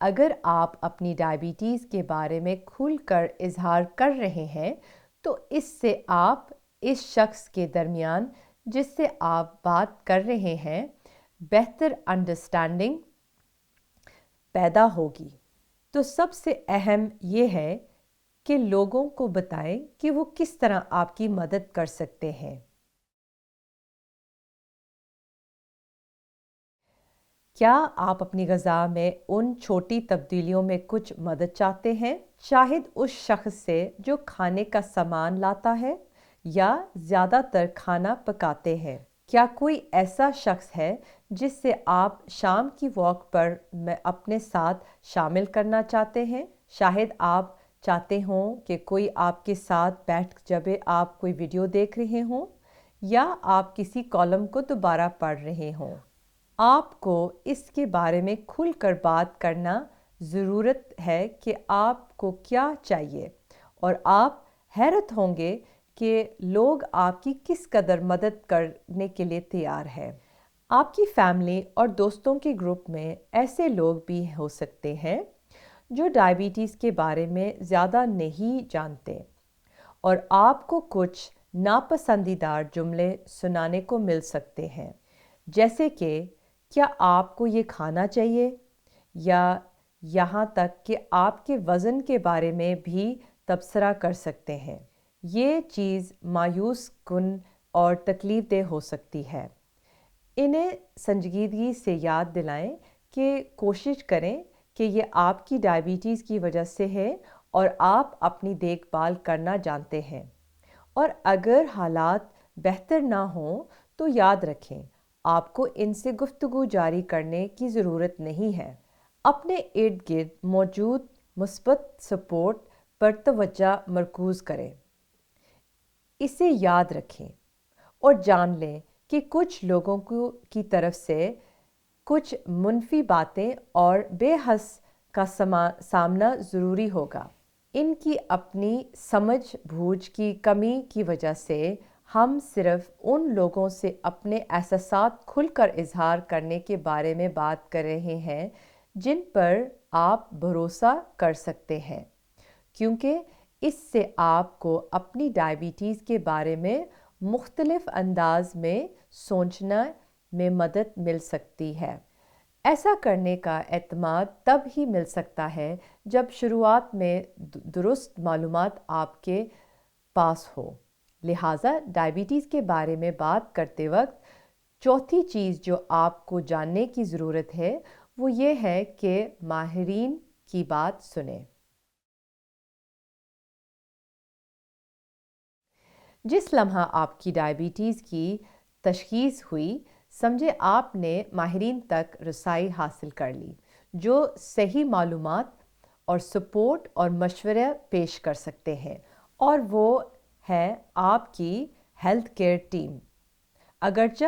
اگر آپ اپنی ڈائبٹیز کے بارے میں کھل کر اظہار کر رہے ہیں تو اس سے آپ اس شخص کے درمیان جس سے آپ بات کر رہے ہیں بہتر انڈرسٹینڈنگ پیدا ہوگی۔ تو سب سے اہم یہ ہے کہ لوگوں کو بتائیں کہ وہ کس طرح آپ کی مدد کر سکتے ہیں۔ کیا آپ اپنی غذا میں ان چھوٹی تبدیلیوں میں کچھ مدد چاہتے ہیں؟ شاید اس شخص سے جو کھانے کا سامان لاتا ہے یا زیادہ تر کھانا پکاتے ہیں۔ کیا کوئی ایسا شخص ہے جس سے آپ شام کی واک پر اپنے ساتھ شامل کرنا چاہتے ہیں؟ شاید آپ چاہتے ہوں کہ کوئی آپ کے ساتھ بیٹھ جب آپ کوئی ویڈیو دیکھ رہے ہوں یا آپ کسی کالم کو دوبارہ پڑھ رہے ہوں۔ آپ کو اس کے بارے میں کھل کر بات کرنا ضرورت ہے کہ آپ کو کیا چاہیے، اور آپ حیرت ہوں گے کہ لوگ آپ کی کس قدر مدد کرنے کے لیے تیار ہیں۔ آپ کی فیملی اور دوستوں کے گروپ میں ایسے لوگ بھی ہو سکتے ہیں جو ڈائبٹیز کے بارے میں زیادہ نہیں جانتے، اور آپ کو کچھ ناپسندیدہ جملے سنانے کو مل سکتے ہیں، جیسے کہ کیا آپ کو یہ کھانا چاہیے، یا یہاں تک کہ آپ کے وزن کے بارے میں بھی تبصرہ کر سکتے ہیں۔ یہ چیز مایوس کن اور تکلیف دہ ہو سکتی ہے۔ انہیں سنجیدگی سے یاد دلائیں کہ کوشش کریں کہ یہ آپ کی ڈائبٹیز کی وجہ سے ہے اور آپ اپنی دیکھ بھال کرنا جانتے ہیں، اور اگر حالات بہتر نہ ہوں تو یاد رکھیں آپ کو ان سے گفتگو جاری کرنے کی ضرورت نہیں ہے۔ اپنے ارد گرد موجود مثبت سپورٹ پر توجہ مرکوز کریں، اسے یاد رکھیں اور جان لیں کہ کچھ لوگوں کی طرف سے کچھ منفی باتیں اور بے حس کا سامنا ضروری ہوگا۔ ان کی اپنی سمجھ بوجھ کی کمی کی وجہ سے ہم صرف ان لوگوں سے اپنے احساسات کھل کر اظہار کرنے کے بارے میں بات کر رہے ہیں جن پر آپ بھروسہ کر سکتے ہیں، کیونکہ اس سے آپ کو اپنی ڈائبٹیز کے بارے میں مختلف انداز میں سوچنے میں مدد مل سکتی ہے۔ ایسا کرنے کا اعتماد تب ہی مل سکتا ہے جب شروعات میں درست معلومات آپ کے پاس ہو۔ لہٰذا ڈائبٹیز کے بارے میں بات کرتے وقت چوتھی چیز جو آپ کو جاننے کی ضرورت ہے وہ یہ ہے کہ ماہرین کی بات سنیں۔ جس لمحہ آپ کی ڈائبٹیز کی تشخیص ہوئی، سمجھے آپ نے ماہرین تک رسائی حاصل کر لی جو صحیح معلومات اور سپورٹ اور مشورہ پیش کر سکتے ہیں، اور وہ ہے آپ کی ہیلتھ کیئر ٹیم۔ اگرچہ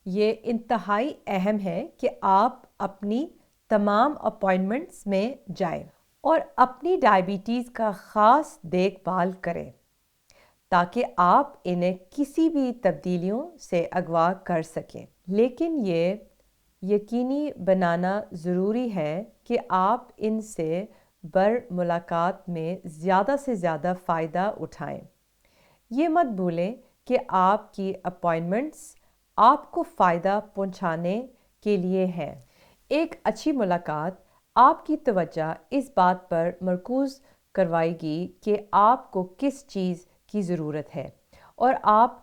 یہ انتہائی اہم ہے کہ آپ اپنی تمام اپائنٹمنٹس میں جائیں اور اپنی ڈائبٹیز کا خاص دیکھ بھال کریں تاکہ آپ انہیں کسی بھی تبدیلیوں سے اغوا کر سکیں، لیکن یہ یقینی بنانا ضروری ہے کہ آپ ان سے ملاقات میں زیادہ سے زیادہ فائدہ اٹھائیں۔ یہ مت بھولیں کہ آپ کی اپائنٹمنٹس آپ کو فائدہ پہنچانے کے لیے ہیں۔ ایک اچھی ملاقات آپ کی توجہ اس بات پر مرکوز کروائے گی کہ آپ کو کس چیز کی ضرورت ہے اور آپ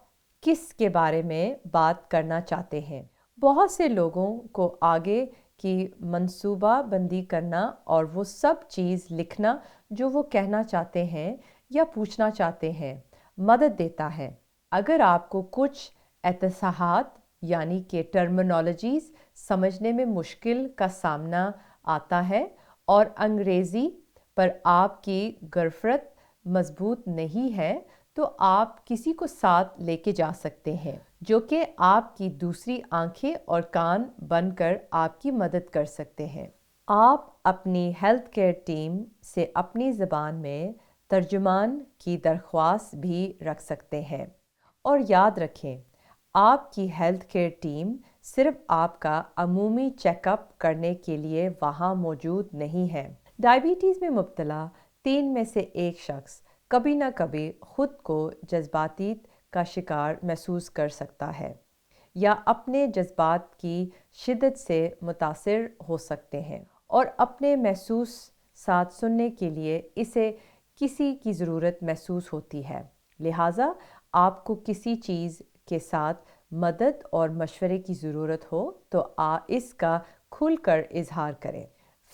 کس کے بارے میں بات کرنا چاہتے ہیں۔ بہت سے لوگوں کو آگے کی منصوبہ بندی کرنا اور وہ سب چیز لکھنا جو وہ کہنا چاہتے ہیں یا پوچھنا چاہتے ہیں مدد دیتا ہے۔ اگر آپ کو کچھ اصطلاحات یعنی کہ ٹرمینالوجیز سمجھنے میں مشکل کا سامنا آتا ہے اور انگریزی پر آپ کی گرفت مضبوط نہیں ہے، تو آپ کسی کو ساتھ لے کے جا سکتے ہیں جو کہ آپ کی دوسری آنکھیں اور کان بن کر آپ کی مدد کر سکتے ہیں۔ آپ اپنی ہیلتھ کیئر ٹیم سے اپنی زبان میں ترجمان کی درخواست بھی رکھ سکتے ہیں، اور یاد رکھیں آپ کی ہیلتھ کیئر ٹیم صرف آپ کا عمومی چیک اپ کرنے کے لیے وہاں موجود نہیں ہے۔ ڈائبٹیز میں مبتلا 3 میں سے ایک شخص کبھی نہ کبھی خود کو جذباتی کا شکار محسوس کر سکتا ہے یا اپنے جذبات کی شدت سے متاثر ہو سکتے ہیں اور اپنے محسوسات سننے کے لیے اسے کسی کی ضرورت محسوس ہوتی ہے۔ لہٰذا آپ کو کسی چیز کے ساتھ مدد اور مشورے کی ضرورت ہو تو اس کا کھل کر اظہار کریں۔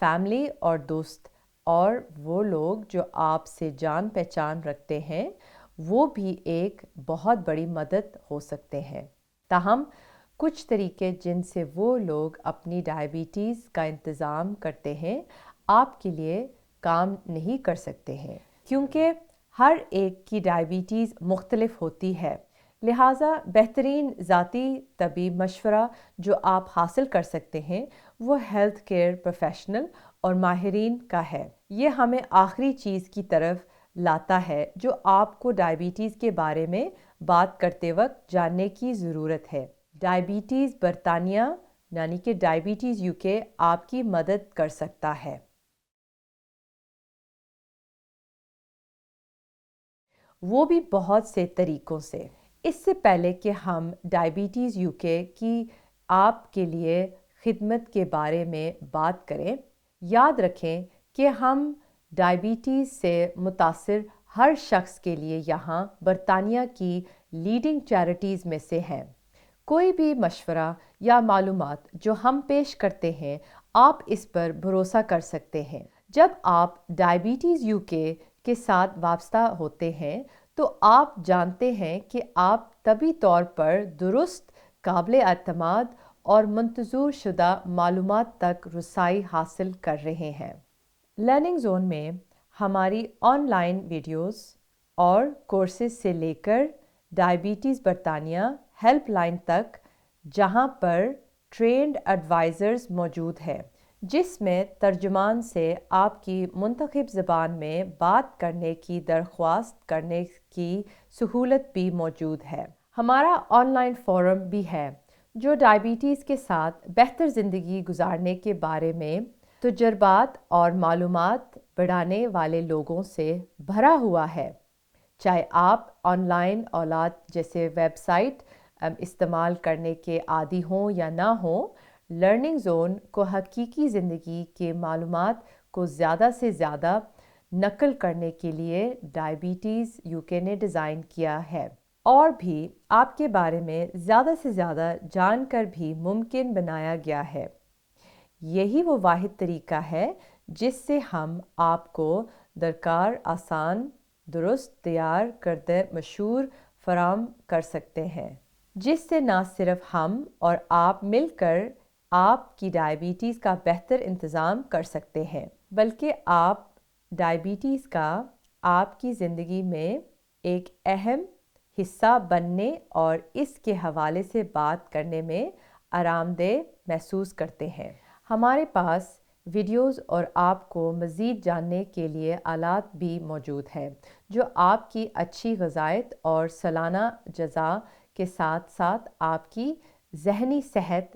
فیملی اور دوست اور وہ لوگ جو آپ سے جان پہچان رکھتے ہیں وہ بھی ایک بہت بڑی مدد ہو سکتے ہیں۔ تاہم کچھ طریقے جن سے وہ لوگ اپنی ڈائبٹیز کا انتظام کرتے ہیں آپ کے لیے کام نہیں کر سکتے ہیں، کیونکہ ہر ایک کی ڈائبٹیز مختلف ہوتی ہے۔ لہٰذا بہترین ذاتی طبی مشورہ جو آپ حاصل کر سکتے ہیں وہ ہیلتھ کیئر پروفیشنل اور ماہرین کا ہے۔ یہ ہمیں آخری چیز کی طرف لاتا ہے جو آپ کو ڈائبٹیز کے بارے میں بات کرتے وقت جاننے کی ضرورت ہے۔ ڈائبٹیز برطانیہ یعنی کہ ڈائبٹیز UK آپ کی مدد کر سکتا ہے۔ وہ بھی بہت سے طریقوں سے۔ اس سے پہلے کہ ہم ڈائبٹیز UK کی آپ کے لیے خدمت کے بارے میں بات کریں، یاد رکھیں کہ ہم ڈائبٹیز سے متاثر ہر شخص کے لیے یہاں برطانیہ کی لیڈنگ چیریٹیز میں سے ہیں۔ کوئی بھی مشورہ یا معلومات جو ہم پیش کرتے ہیں آپ اس پر بھروسہ کر سکتے ہیں۔ جب آپ ڈائبٹیز UK کے ساتھ وابستہ ہوتے ہیں تو آپ جانتے ہیں کہ آپ طبی طور پر درست، قابل اعتماد اور منظور شدہ معلومات تک رسائی حاصل کر رہے ہیں۔ لرننگ زون میں ہماری آن لائن ویڈیوز اور کورسز سے لے کر ڈائبٹیز برطانیہ ہیلپ لائن تک، جہاں پر ٹرینڈ ایڈوائزرز موجود ہیں جس میں ترجمان سے آپ کی منتخب زبان میں بات کرنے کی درخواست کرنے کی سہولت بھی موجود ہے۔ ہمارا آن لائن فورم بھی ہے جو ڈائبٹیز کے ساتھ بہتر زندگی گزارنے کے بارے میں تجربات اور معلومات بڑھانے والے لوگوں سے بھرا ہوا ہے۔ چاہے آپ آن لائن اولاد جیسے ویب سائٹ استعمال کرنے کے عادی ہوں یا نہ ہوں، لرننگ زون کو حقیقی زندگی کے معلومات کو زیادہ سے زیادہ نقل کرنے کے لیے ڈائبٹیز UK نے ڈیزائن کیا ہے، اور بھی آپ کے بارے میں زیادہ سے زیادہ جان کر بھی ممکن بنایا گیا ہے۔ یہی وہ واحد طریقہ ہے جس سے ہم آپ کو درکار آسان، درست تیار کردہ مشورے فراہم کر سکتے ہیں، جس سے نہ صرف ہم اور آپ مل کر آپ کی ڈائبٹیز کا بہتر انتظام کر سکتے ہیں، بلکہ آپ ڈائبٹیز کا آپ کی زندگی میں ایک اہم حصہ بننے اور اس کے حوالے سے بات کرنے میں آرام دہ محسوس کرتے ہیں۔ ہمارے پاس ویڈیوز اور آپ کو مزید جاننے کے لیے آلات بھی موجود ہیں جو آپ کی اچھی غذائیت اور سالانہ جزا کے ساتھ ساتھ آپ کی ذہنی صحت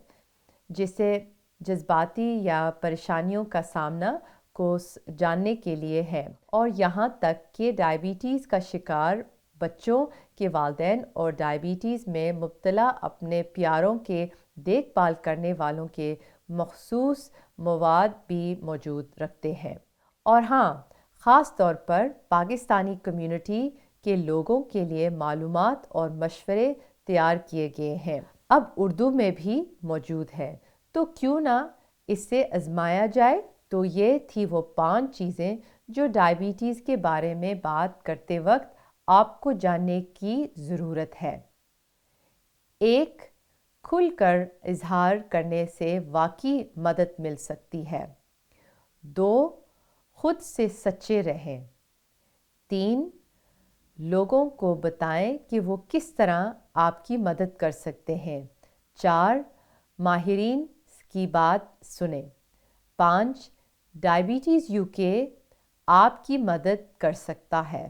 جیسے جذباتی یا پریشانیوں کا سامنا کو جاننے کے لیے ہے، اور یہاں تک کہ ڈائبٹیز کا شکار بچوں کے والدین اور ڈائبٹیز میں مبتلا اپنے پیاروں کے دیکھ بھال کرنے والوں کے مخصوص مواد بھی موجود رکھتے ہیں۔ اور ہاں، خاص طور پر پاکستانی کمیونٹی کے لوگوں کے لیے معلومات اور مشورے تیار کیے گئے ہیں۔ اب اردو میں بھی موجود ہے، تو کیوں نہ اسے آزمایا جائے۔ تو یہ تھی وہ 5 چیزیں جو ڈائبٹیز کے بارے میں بات کرتے وقت آپ کو جاننے کی ضرورت ہے۔ 1. کھل کر اظہار کرنے سے واقعی مدد مل سکتی ہے۔ 2. خود سے سچے رہیں۔ 3. لوگوں کو بتائیں کہ وہ کس طرح آپ کی مدد کر سکتے ہیں۔ 4. ماہرین کی بات سنیں۔ 5. ڈائبٹیز UK آپ کی مدد کر سکتا ہے۔